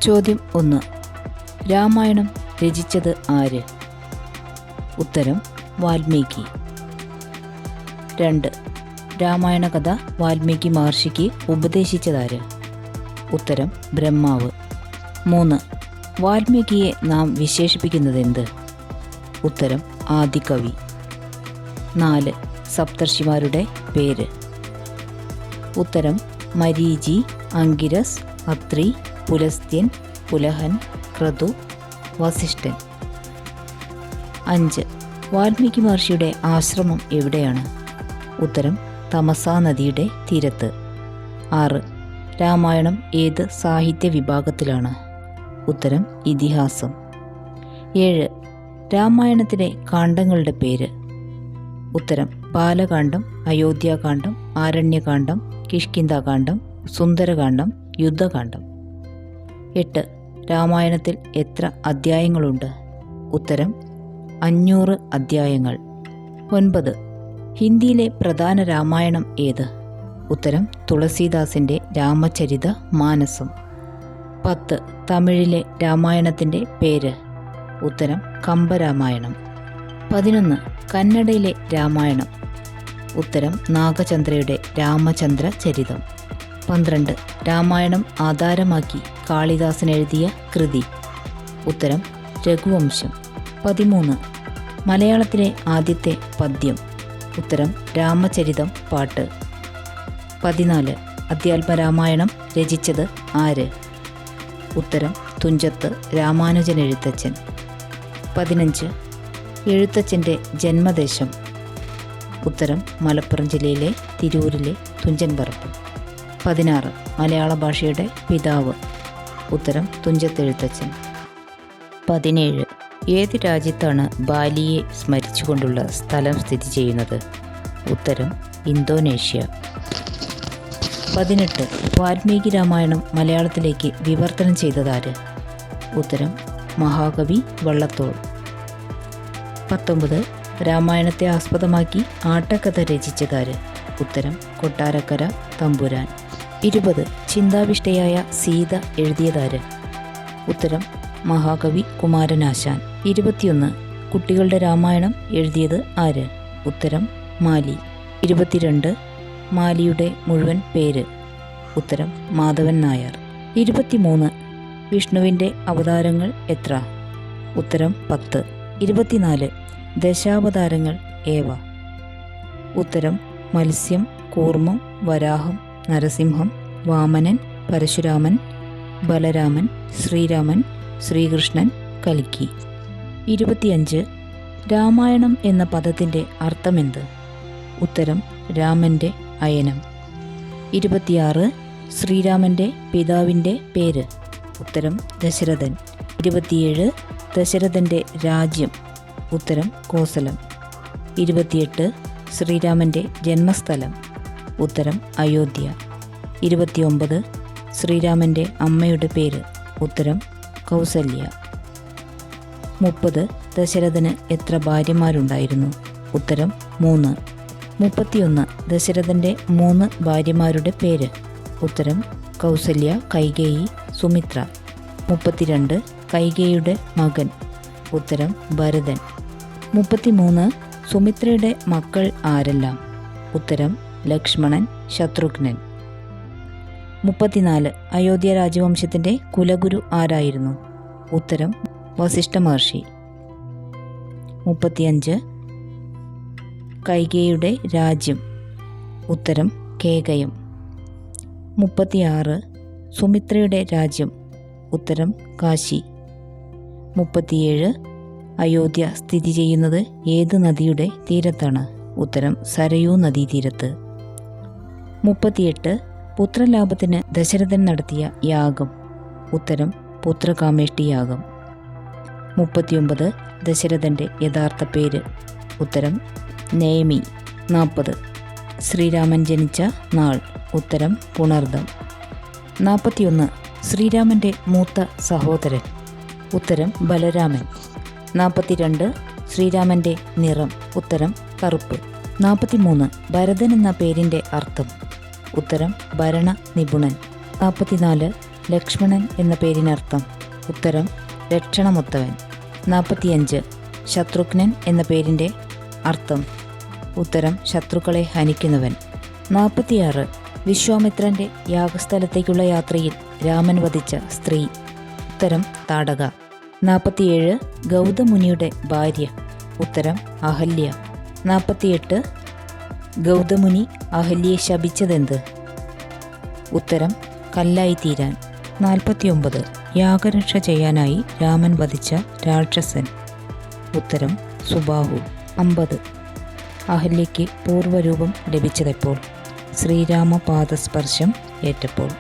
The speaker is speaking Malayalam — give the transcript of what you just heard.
ചോദ്യം 1. രാമായണം രചിച്ചത് ആര്? ഉത്തരം വാൽമീകി. 2. രാമായണ കഥ വാൽമീകി മഹർഷിക്ക് ഉപദേശിച്ചതാര്? ഉത്തരം ബ്രഹ്മാവ്. 3. വാൽമീകിയെ നാം വിശേഷിപ്പിക്കുന്നതെന്ത്? ഉത്തരം ആദികവി. 4. സപ്തർഷിമാരുടെ പേര്? ഉത്തരം മരീചി, അങ്കിരസ്, അത്രി, പുലസ്ത്യൻ, പുലഹൻ, ക്രതു, വസിഷ്ഠൻ. 5. വാൽമീകി മഹർഷിയുടെ ആശ്രമം എവിടെയാണ്? ഉത്തരം തമസാ നദിയുടെ തീരത്ത്. 6. രാമായണം ഏത് സാഹിത്യ വിഭാഗത്തിലാണ്? ഉത്തരം ഇതിഹാസം. 7. രാമായണത്തിലെ കാണ്ഡങ്ങളുടെ പേര്? ഉത്തരം ബാലകാണ്ഡം, അയോധ്യാകാന്ഡം, ആരണ്യകാന്ഡം, കിഷ്കിന്ധാകാന്ഡം, സുന്ദരകാന്ഡം, യുദ്ധകാന്ഡം. 8. രാമായണത്തിൽ എത്ര അധ്യായങ്ങളുണ്ട്? ഉത്തരം 500 അധ്യായങ്ങൾ. 9. ഹിന്ദിയിലെ പ്രധാന രാമായണം ഏത്? ഉത്തരം തുളസീദാസിൻ്റെ രാമചരിത മാനസം. 10. തമിഴിലെ രാമായണത്തിൻ്റെ പേര്? ഉത്തരം കമ്പരാമായണം. 11. കന്നഡയിലെ രാമായണം? ഉത്തരം നാഗചന്ദ്രയുടെ രാമചന്ദ്ര ചരിതം. 12. രാമായണം ആധാരമാക്കി കാളിദാസൻ എഴുതിയ കൃതി? ഉത്തരം രഘുവംശം. 13. മലയാളത്തിലെ ആദ്യത്തെ പദ്യം? ഉത്തരം രാമചരിതം പാട്ട്. 14. അധ്യാത്മരാമായണം രചിച്ചത് ആര്? ഉത്തരം തുഞ്ചത്ത് രാമാനുജൻ എഴുത്തച്ഛൻ. 15. എഴുത്തച്ഛൻ്റെ ജന്മദേശം? ഉത്തരം മലപ്പുറം ജില്ലയിലെ തിരൂരിലെ തുഞ്ചൻപറമ്പ്. 16. മലയാള ഭാഷയുടെ പിതാവ്? ഉത്തരം തുഞ്ചത്തെഴുത്തച്ഛൻ. 17. ഏത് രാജ്യത്താണ് ബാലിയെ സ്മരിച്ചുകൊണ്ടുള്ള സ്ഥലം സ്ഥിതി ചെയ്യുന്നത്? ഉത്തരം ഇന്തോനേഷ്യ. 18. വാൽമീകി രാമായണം മലയാളത്തിലേക്ക് വിവർത്തനം ചെയ്തതാര്? ഉത്തരം മഹാകവി വള്ളത്തോൾ. 19. രാമായണത്തെ ആസ്പദമാക്കി ആട്ടക്കഥ രചിച്ചതാര്? ഉത്തരം കൊട്ടാരക്കര തമ്പുരാൻ. 20. ചിന്താവിഷ്ടയായ സീത എഴുതിയതാര്? ഉത്തരം മഹാകവി കുമാരനാശാൻ. 21. കുട്ടികളുടെ രാമായണം എഴുതിയത് ആര്? ഉത്തരം മാലി. 22. മാലിയുടെ മുഴുവൻ പേര്? ഉത്തരം മാധവൻ നായർ. 23. വിഷ്ണുവിൻ്റെ അവതാരങ്ങൾ എത്ര? ഉത്തരം 10. 24. ദശാവതാരങ്ങൾ ഏവ? ഉത്തരം മത്സ്യം, കൂർമ്മം, വരാഹം, നരസിംഹം, വാമനൻ, പരശുരാമൻ, ബലരാമൻ, ശ്രീരാമൻ, ശ്രീകൃഷ്ണൻ, കൽക്കി. 25. രാമായണം എന്ന പദത്തിൻ്റെ അർത്ഥമെന്ത്? ഉത്തരം രാമൻ്റെ അയനം. 26. ശ്രീരാമൻ്റെ പിതാവിൻ്റെ പേര്? ഉത്തരം ദശരഥൻ. 27. ദശരഥൻ്റെ രാജ്യം? ഉത്തരം കോസലം. 28. ശ്രീരാമൻ്റെ ജന്മസ്ഥലം? ഉത്തരം അയോധ്യ. 29. ശ്രീരാമൻ്റെ അമ്മയുടെ പേര്? ഉത്തരം കൗസല്യ. 30. ദശരഥന് എത്ര ഭാര്യമാരുണ്ടായിരുന്നു? ഉത്തരം 3. 31. ദശരഥൻ്റെ 3 ഭാര്യമാരുടെ പേര്? ഉത്തരം കൗസല്യ, കൈകേയി, സുമിത്ര. 32. കൈകേയിയുടെ മകൻ? ഉത്തരം ഭരതൻ. 33. സുമിത്രയുടെ മക്കൾ ആരെല്ലാം? ഉത്തരം ലക്ഷ്മണൻ, ശത്രുഘ്നൻ. 34. അയോധ്യ രാജവംശത്തിൻ്റെ കുലഗുരു ആരായിരുന്നു? ഉത്തരം വസിഷ്ഠ മഹർഷി. 35. കൈകേയിയുടെ രാജ്യം? ഉത്തരം കേകയം. 36. സുമിത്രയുടെ രാജ്യം? ഉത്തരം കാശി. 37. അയോധ്യ സ്ഥിതി ചെയ്യുന്നത് ഏത് നദിയുടെ തീരത്താണ്? ഉത്തരം സരയൂ നദീതീരത്ത്. 38. പുത്രലാഭത്തിന് ദശരഥൻ നടത്തിയ യാഗം? ഉത്തരം പുത്രകാമേഷ്ടി യാഗം. 39. ദശരഥൻ്റെ യഥാർത്ഥ പേര്? ഉത്തരം നേമി. 40. ശ്രീരാമൻ ജനിച്ച നാൾ? ഉത്തരം പുണർദം. 41. ശ്രീരാമൻ്റെ മൂത്ത സഹോദരൻ? ഉത്തരം ബലരാമൻ. 42. ശ്രീരാമൻ്റെ നിറം? ഉത്തരം കറുപ്പ്. 43. ഭരതൻ എന്ന പേരിൻ്റെ അർത്ഥം? ഉത്തരം ഭരണ നിപുണൻ. 44. ലക്ഷ്മണൻ എന്ന പേരിനർത്ഥം? ഉത്തരം രക്ഷണമൊത്തവൻ. 45. ശത്രുഘ്നൻ എന്ന പേരിൻ്റെ അർത്ഥം? ഉത്തരം ശത്രുക്കളെ ഹനിക്കുന്നവൻ. 46. വിശ്വാമിത്രൻ്റെ യാഗസ്ഥലത്തേക്കുള്ള യാത്രയിൽ രാമൻ വധിച്ച സ്ത്രീ? ഉത്തരം താടക. 47. ഗൗതമുനിയുടെ ഭാര്യ? ഉത്തരം അഹല്യ. 48. ഗൗതമുനി അഹല്യയെ ശപിച്ചതെന്ത്? ഉത്തരം കല്ലായിത്തീരാൻ. 49. യാഗരക്ഷ ചെയ്യാനായി രാമൻ വധിച്ച രാക്ഷസൻ? ഉത്തരം സുബാഹു. 50. അഹല്യയ്ക്ക് പൂർവ്വരൂപം ലഭിച്ചതെപ്പോൾ? ശ്രീരാമപാദസ്പർശം ഏറ്റപ്പോൾ.